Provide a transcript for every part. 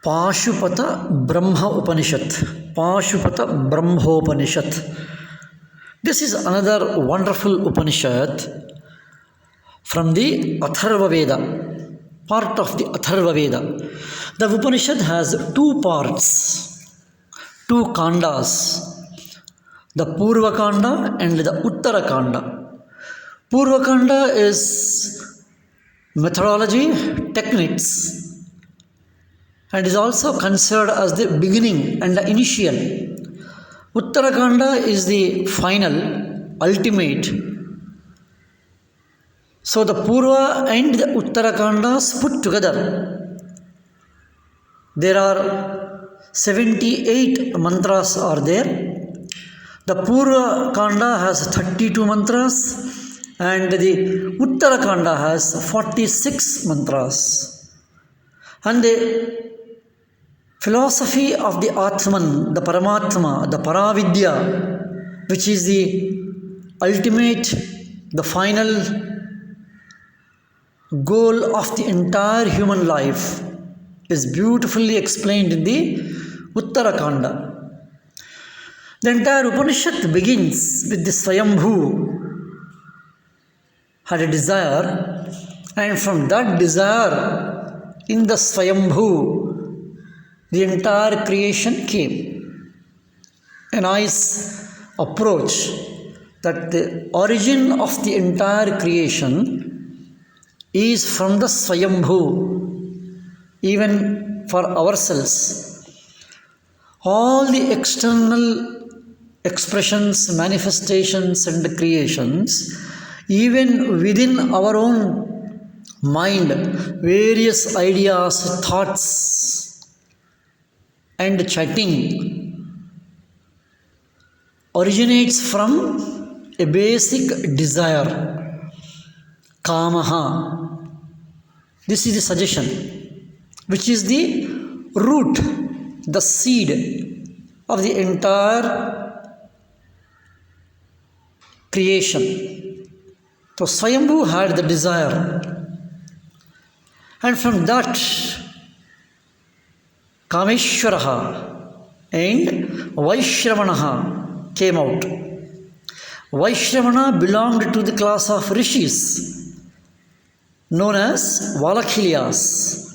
Paashupata Brahma Upanishad. Paashupata Brahmopanishad. This is another wonderful Upanishad from the Atharva Veda, part of the Atharva Veda. The Upanishad has two parts, two kandas, the Purva Kanda and the Uttara Kanda. Purva Kanda is methodology, techniques, and is also considered as the beginning and the initial. Uttarakanda is the final, ultimate. So the Purva and the Uttarakandas put together, there are 78 mantras are there. The Purva Kanda has 32 mantras and the Uttarakanda has 46 mantras. And the philosophy of the Atman, the Paramatma, the Paravidya, which is the ultimate, the final goal of the entire human life, is beautifully explained in the Uttarakanda. The entire Upanishad begins with the Swayambhu had a desire, and from that desire, in the Swayambhu, the entire creation came. A nice approach that the origin of the entire creation is from the Swayambhu. Even for ourselves, all the external expressions, manifestations and creations, even within our own mind, various ideas, thoughts and chatting originates from a basic desire, kamaha. This is the suggestion, which is the root, the seed of the entire creation. So Swayambhu had the desire, and from that Kameshwaraha and Vaishravanaha came out. Vaishravana belonged to the class of rishis known as Valakilyas,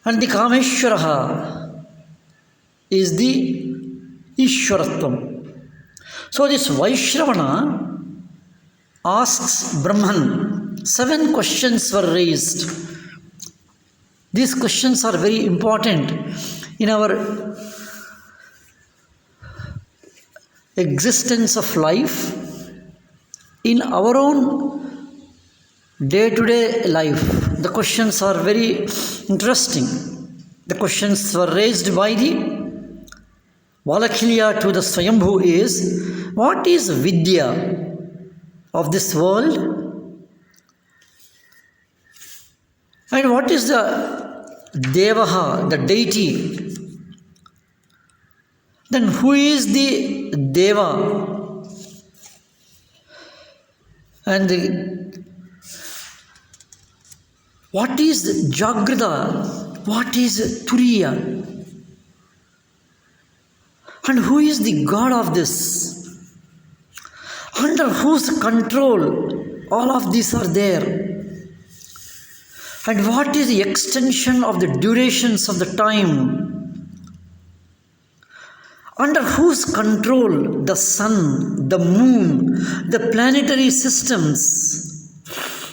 and the Kameshwaraha is the Ishwaratvam. So this Vaishravana asks Brahman, 7 questions were raised. These questions are very important in our existence of life, in our own day-to-day life. The questions are very interesting. The questions were raised by the Valakilya to the Swayambhu is, what is Vidya of this world? And what is the Devaha, the deity? Then who is the Deva? And what is Jagrada? What is Turiya? And who is the God of this? Under whose control all of these are there? And what is the extension of the durations of the time? Under whose control the sun, the moon, the planetary systems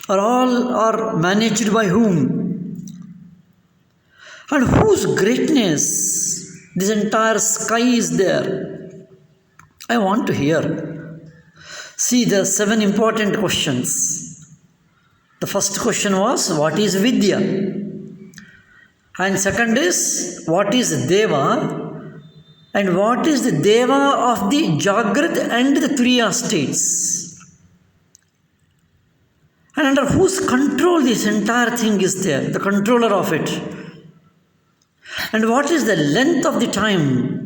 are managed by whom? And whose greatness this entire sky is there? I want to hear. See the 7 important questions. The first question was, what is Vidya? And second is, what is Deva? And what is the Deva of the Jagrat and the Turiya states? And under whose control this entire thing is there, the controller of it? And what is the length of the time?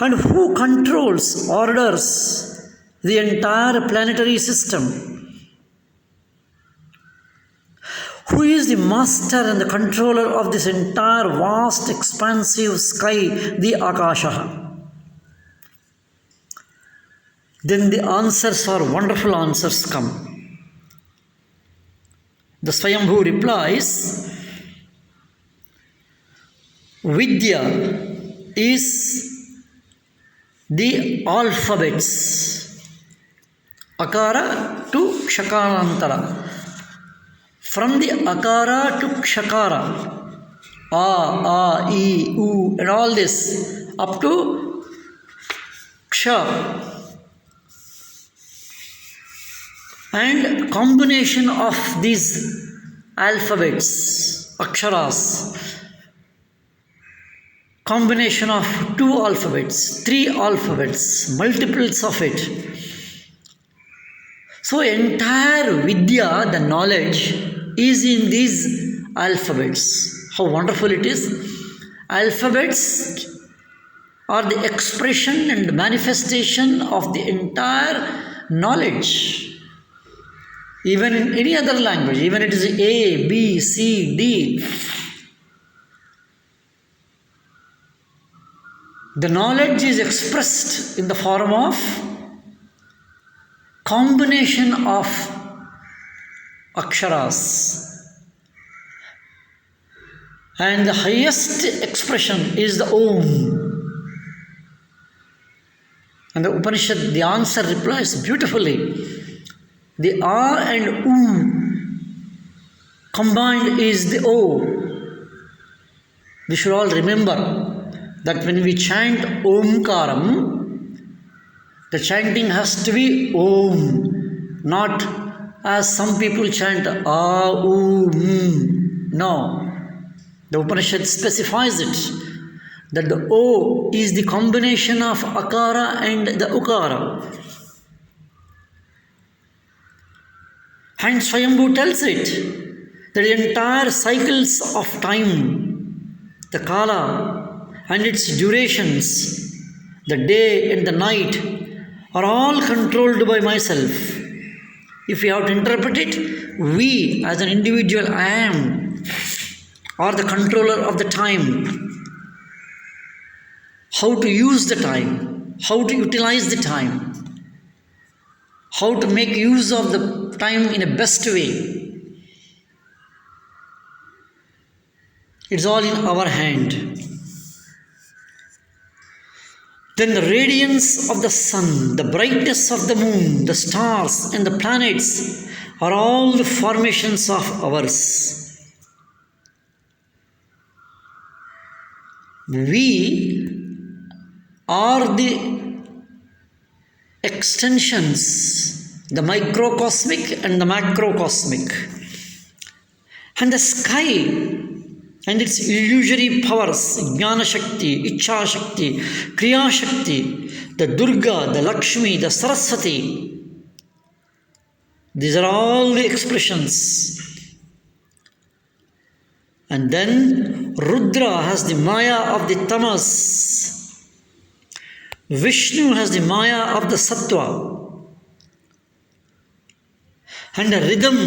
And who controls, orders the entire planetary system? Who is the master and the controller of this entire vast, expansive sky, the Akasha? Then the answers are wonderful answers come. The Swayambhu replies, Vidya is the alphabets, Akara to Kshakarantara. From the Akara to Kshakara, A, A, I, U, and all this, up to Ksha. And combination of these alphabets, aksharas, combination of 2 alphabets, 3 alphabets, multiples of it. So entire Vidya, the knowledge, is in these alphabets. How wonderful it is. Alphabets are the expression and manifestation of the entire knowledge. Even in any other language, even it is A, B, C, D. The knowledge is expressed in the form of combination of aksharas. And the highest expression is the Om. And the Upanishad, the answer replies beautifully. The A and U combined is the O. We should all remember that when we chant Omkaram, the chanting has to be Om, not as some people chant A, U, M. No. The Upanishad specifies it, that the O is the combination of Akara and the Ukara. And Swayambhu tells it, that the entire cycles of time, the Kala and its durations, the day and the night, are all controlled by myself. If we have to interpret it, we as an individual, I am, are the controller of the time. How to use the time, how to utilize the time, how to make use of the time in a best way. It's all in our hand. Then the radiance of the sun, the brightness of the moon, the stars and the planets are all the formations of ours. We are the extensions, the microcosmic and the macrocosmic. And the sky and its illusory powers, Jnana Shakti, Ichha Shakti, Kriya Shakti, the Durga, the Lakshmi, the Saraswati. These are all the expressions. And then Rudra has the Maya of the Tamas. Vishnu has the Maya of the Sattva. And the rhythm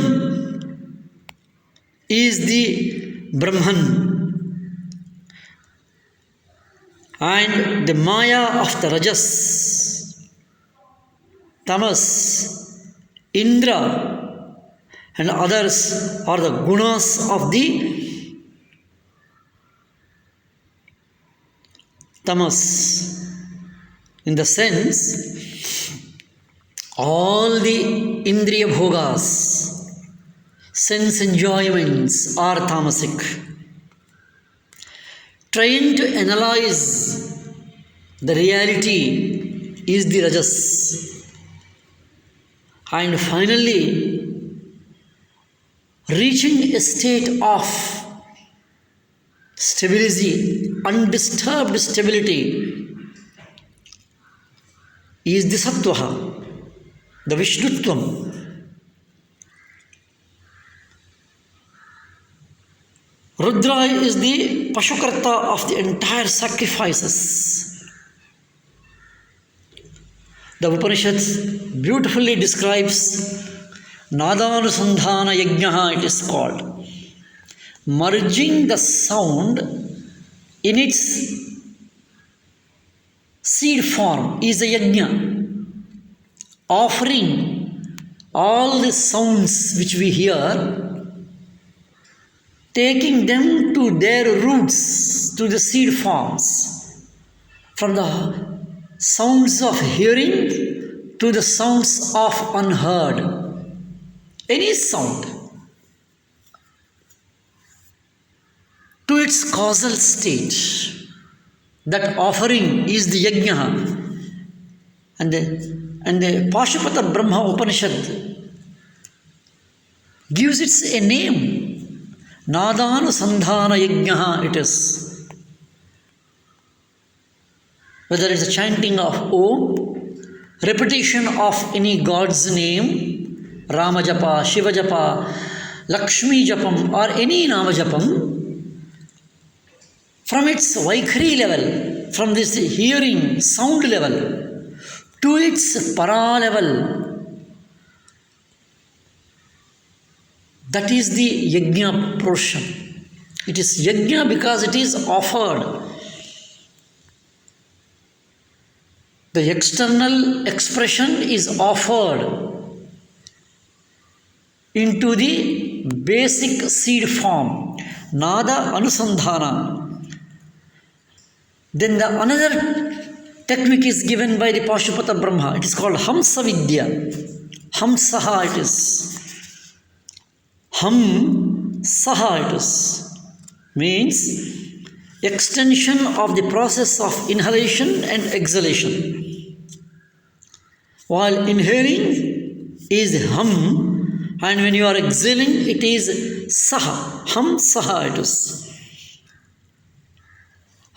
is the Brahman. And the Maya of the Rajas, Tamas, Indra, and others are the gunas of the Tamas. In the sense, all the Indriya Bhogas, sense enjoyments, are tamasic. Trying to analyze the reality is the Rajas. And finally, reaching a state of stability, undisturbed stability, is the Sattvaha, the Vishnutvam. Rudra is the Pashukarta of the entire sacrifices. The Upanishads beautifully describes Nadanusandhana Yajnaha, it is called. Merging the sound in its seed form is a yajna. Offering all the sounds which we hear, taking them to their roots, to the seed forms, from the sounds of hearing to the sounds of unheard. Any sound to its causal state. That offering is the yajna. And the Paashupata Brahma Upanishad gives it a name. Nadanusandhana Yajnaha it is. Whether it's a chanting of Om, repetition of any God's name, Rama Japa, Shiva Japa, Lakshmi Japam, or any Nama Japam, from its Vaikhari level, from this hearing sound level, to its para level, that is the yajna portion. It is yajna because it is offered. The external expression is offered into the basic seed form, Nada Anusandhana. Then the another technique is given by the Paashupata Brahma. It is called Hamsa Vidya. Hamsaha it is. Ham Saha it is. Means extension of the process of inhalation and exhalation. While inhaling is Ham, and when you are exhaling it is Saha. Ham Saha it is.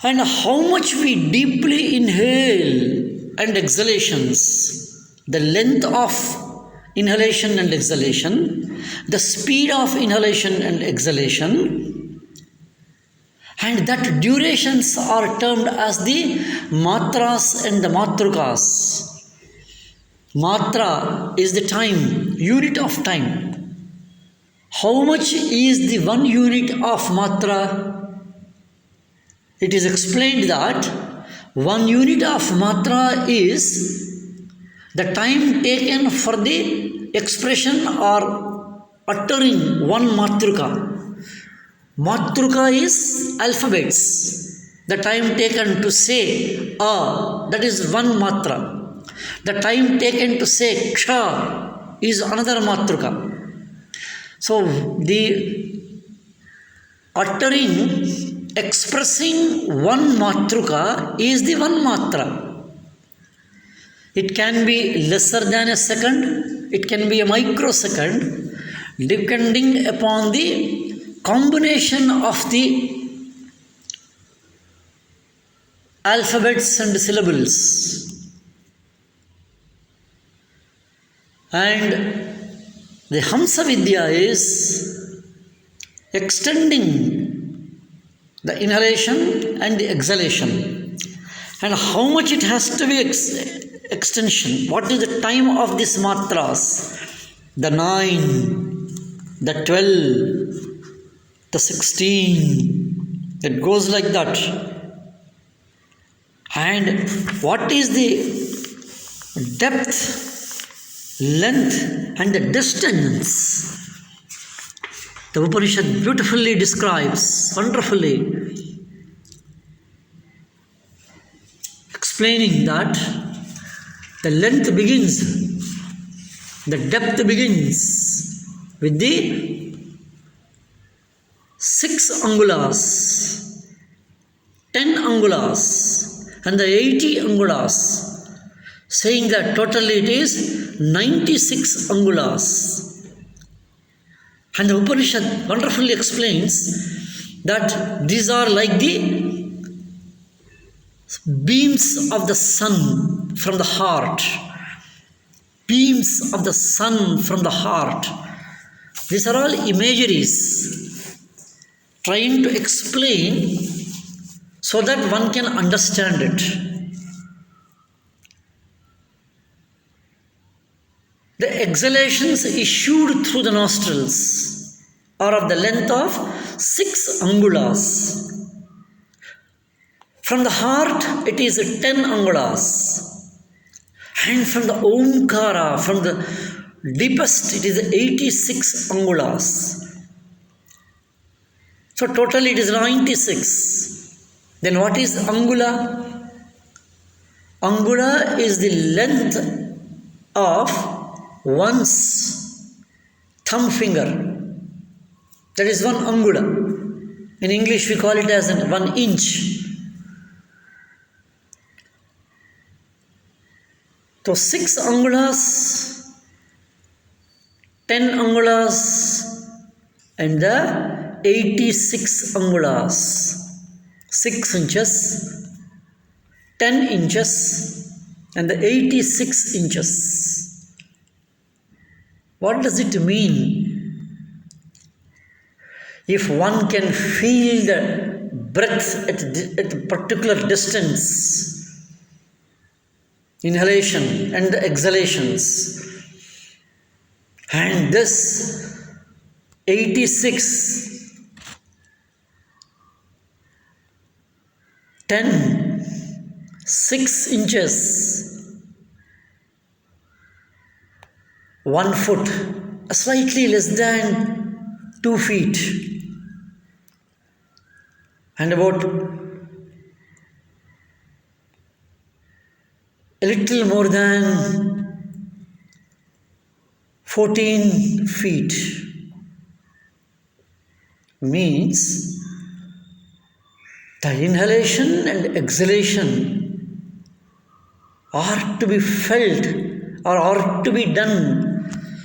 And how much we deeply inhale and exhalations, the length of inhalation and exhalation, the speed of inhalation and exhalation, and that durations are termed as the matras and the matrukas. Matra is the time, unit of time. How much is the 1 unit of matra? It is explained that 1 unit of matra is the time taken for the expression or uttering one matruka. Matruka is alphabets. The time taken to say A, that is one matra. The time taken to say Ksha is another matruka. So the uttering, expressing one matruka is the one matra. It can be lesser than a second, it can be a microsecond, depending upon the combination of the alphabets and syllables. And the Hamsa Vidya is extending the inhalation and the exhalation, and how much it has to be extension. What is the time of these matras? The 9, the 12, the 16. It goes like that. And what is the depth, length, and the distance? The Upanishad beautifully describes, wonderfully, explaining that the length begins, the depth begins with the 6 angulas, 10 angulas, and the 80 angulas, saying that totally it is 96 angulas. And the Upanishad wonderfully explains that these are like the beams of the sun from the heart. Beams of the sun from the heart. These are all imageries. trying to explain so that one can understand it. The exhalations issued through the nostrils are of the length of 6 angulas. From the heart, it is 10 angulas. And from the Omkara, from the deepest, it is 86 angulas. So total it is 96. Then what is angula? Angula is the length of one's thumb finger. That is 1 angula. In English we call it as 1 inch. So 6 angulas, 10 angulas, and the 86 angulas. 6 inches, 10 inches, and the 86 inches. What does it mean? If one can feel the breath at a particular distance, inhalation and the exhalations, and this 86, 10, 6 inches, 1 foot, slightly less than 2 feet, and about a little more than 14 feet means the inhalation and exhalation are to be felt or are to be done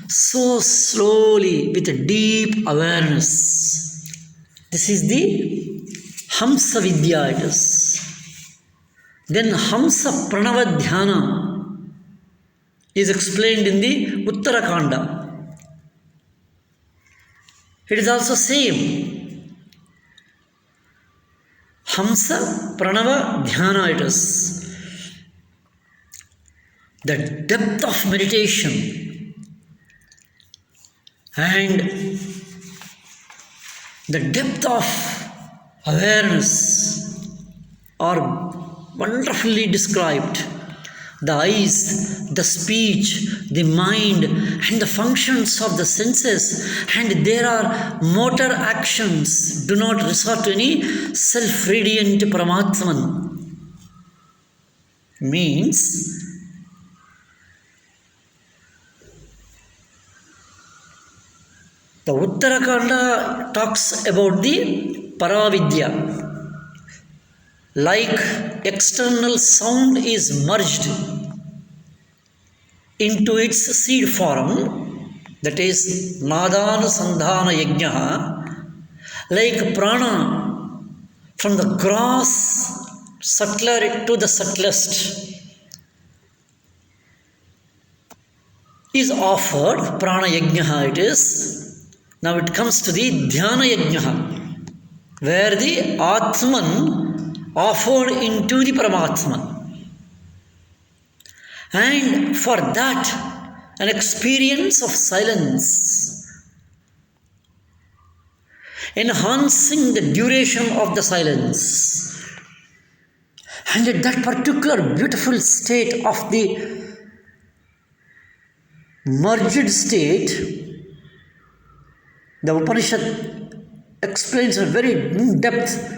so slowly with a deep awareness. This is the Hamsa Vidya it is. Then Hamsa Pranava Dhyana is explained in the Uttarakanda. It is also same. Hamsa Pranava Dhyana it is. The depth of meditation and the depth of awareness are wonderfully described. The eyes, the speech, the mind, and the functions of the senses, and there are motor actions, do not resort to any self-radiant Paramatman. Means the Uttarakanda talks about the Paravidya. Like external sound is merged into its seed form, that is Nadana Sandhana Yajna, like prana from the gross subtler to the subtlest is offered, prana yajna it is. Now it comes to the dhyana yajna, where the Atman offered into the Paramatman. And for that, an experience of silence, enhancing the duration of the silence. And at that particular beautiful state of the merged state, the Upanishad explains a very in depth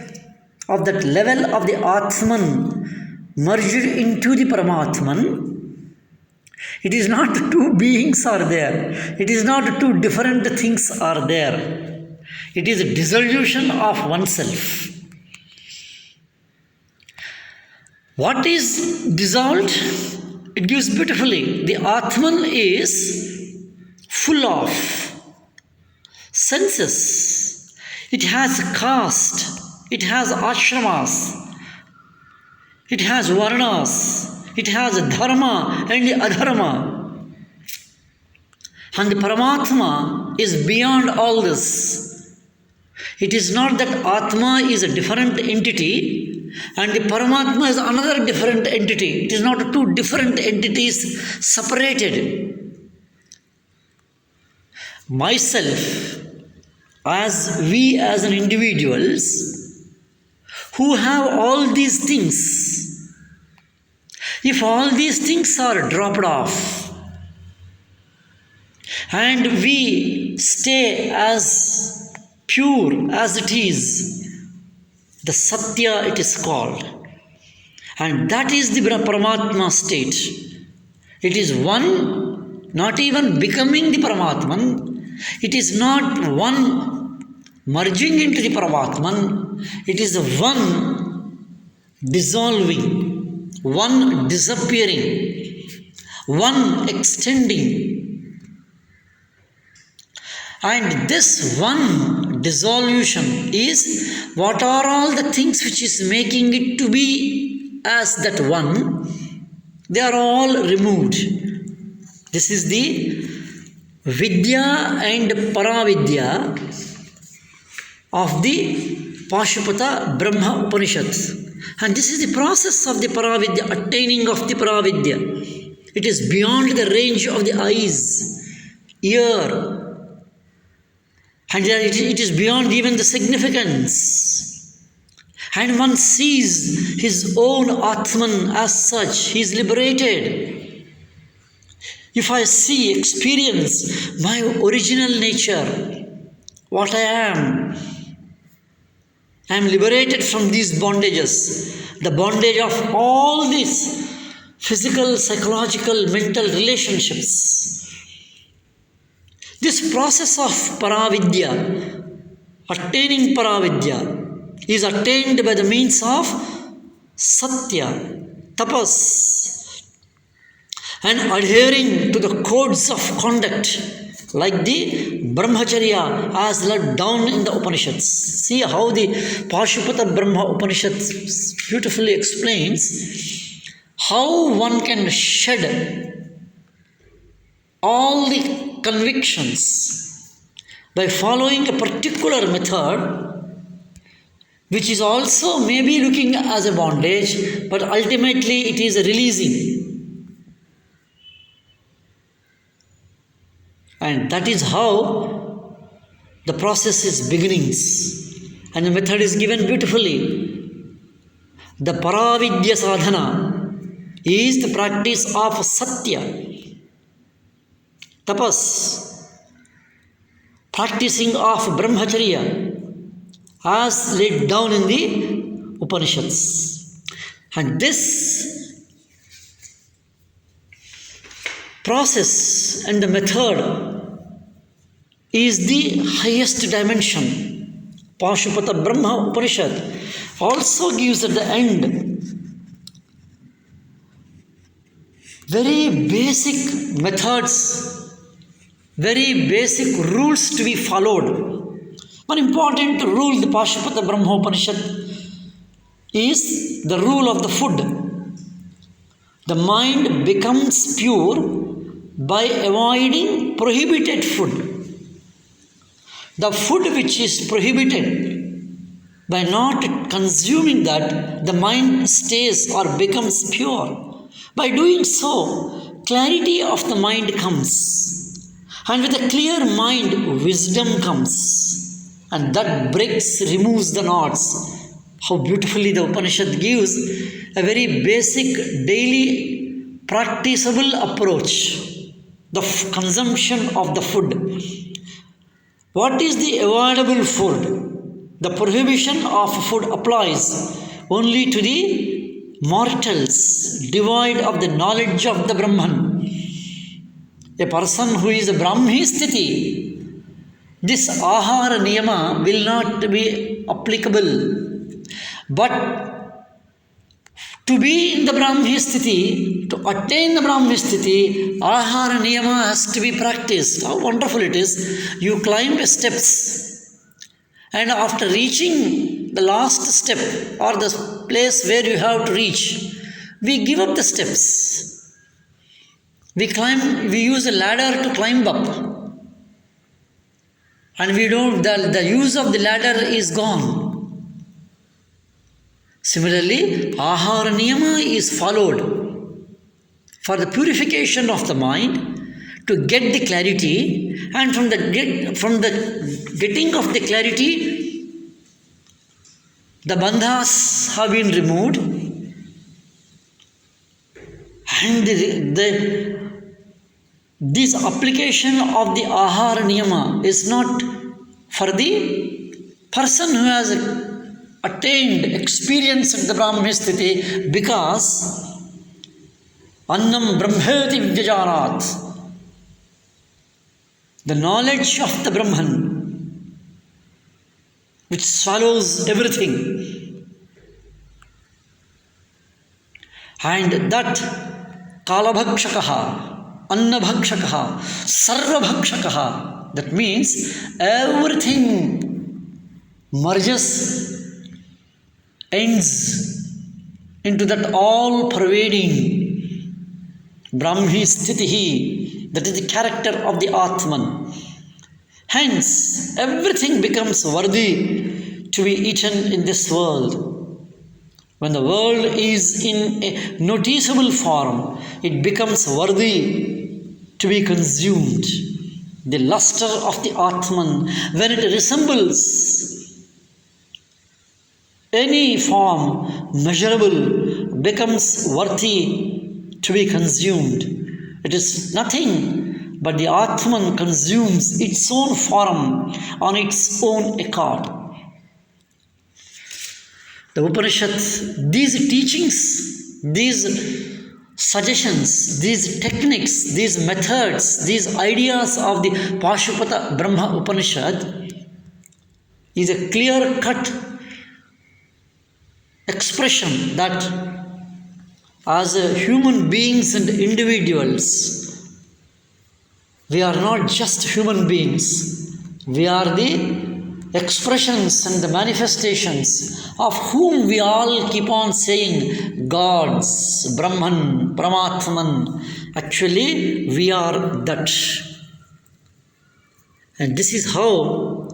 of that level of the Atman merged into the Paramatman. It is not two beings are there. It is not two different things are there. It is a dissolution of oneself. What is dissolved? It gives beautifully. The Atman is full of senses. It has caste. It has ashramas, it has varnas, it has dharma and adharma. And the Paramatma is beyond all this. It is not that Atma is a different entity and the Paramatma is another different entity. It is not two different entities separated. Myself, as we as an individuals who have all these things, if all these things are dropped off and we stay as pure as it is, the Satya it is called, and that is the Paramatma state. It is one, not even becoming the Paramatman. It is not one merging into the Paramatman. It is one dissolving, one disappearing, one extending. And this one dissolution is what are all the things which is making it to be as that one. They are all removed. This is the Vidya and Paravidya of the Paashupata Brahma Upanishad. And this is the process of the Paravidya, attaining of the Paravidya. It is beyond the range of the eyes, ear, and it is beyond even the significance. And one sees his own Atman as such. He is liberated. If I see, experience my original nature, what I am liberated from these bondages, the bondage of all these physical, psychological, mental relationships. This process of Paravidya, attaining Paravidya, is attained by the means of Satya, Tapas, and adhering to the codes of conduct like the Brahmacharya as laid down in the Upanishads. See how the Paashupata Brahma Upanishad beautifully explains how one can shed all the convictions by following a particular method, which is also maybe looking as a bondage, but ultimately it is a releasing. And that is how the process is beginnings. And the method is given beautifully. The Paravidya sadhana is the practice of Satya, Tapas, practicing of Brahmacharya as laid down in the Upanishads. And this process and the method is the highest dimension. Paashupata Brahma Upanishad also gives at the end very basic methods, very basic rules to be followed. One important rule, the Paashupata Brahma Upanishad, is the rule of the food. The mind becomes pure by avoiding prohibited food. The food which is prohibited, by not consuming that, the mind stays or becomes pure. By doing so, clarity of the mind comes. And with a clear mind, wisdom comes. And that removes the knots. How beautifully the Upanishad gives a very basic, daily, practicable approach. The consumption of the food. What is the avoidable food? The prohibition of food applies only to the mortals, devoid of the knowledge of the Brahman. A person who is a Brahmi sthiti, this ahara niyama will not be applicable. But to be in the Brahmi sthiti, to attain the Brahmi sthiti, ahara niyama has to be practiced. How wonderful it is. You climb steps, and after reaching the last step or the place where you have to reach, we give up the steps. We use a ladder to climb up. and we don't, the use of the ladder is gone. Similarly, Ahara Niyama is followed for the purification of the mind, to get the clarity, and from the getting of the clarity, the bandhas have been removed, and this application of the Ahara Niyama is not for the person who has attained, experienced the Brahmistiti, because Annam Brahmeti Vyajanat, the knowledge of the Brahman, which swallows everything, and that Kalabhakshakaha, Annabhakshakaha, Sarvabhakshakaha, that means everything merges, ends into that all-pervading Brahmi Sthitihi, that is the character of the Atman. Hence, everything becomes worthy to be eaten in this world. When the world is in a noticeable form, it becomes worthy to be consumed. The luster of the Atman, when it resembles any form measurable, becomes worthy to be consumed. It is nothing but the Atman consumes its own form on its own accord. The Upanishad, these teachings, these suggestions, these techniques, these methods, these ideas of the Paashupata Brahma Upanishad is a clear-cut expression that as human beings and individuals, we are not just human beings. We are the expressions and the manifestations of whom we all keep on saying gods, Brahman, Paramatman. Actually, we are that. And this is how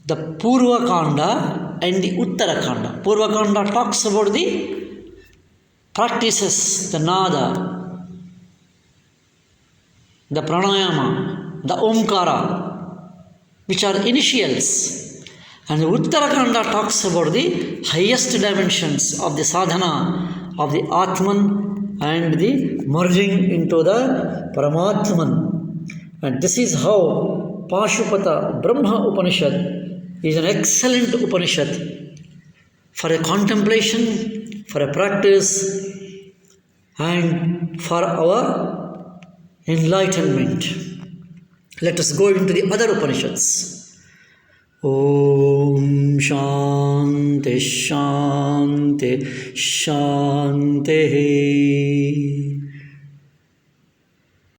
the Purva Kanda and the Uttara Kanda. Purva Kanda talks about the practices, the nada, the pranayama, the omkara, which are initials. And the Uttarakanda talks about the highest dimensions of the sadhana of the Atman and the merging into the Paramatman. And this is how Paashupata Brahma Upanishad is an excellent Upanishad for a contemplation, for a practice, and for our enlightenment. Let us go into the other Upanishads. Om Shanti Shanti Shanti.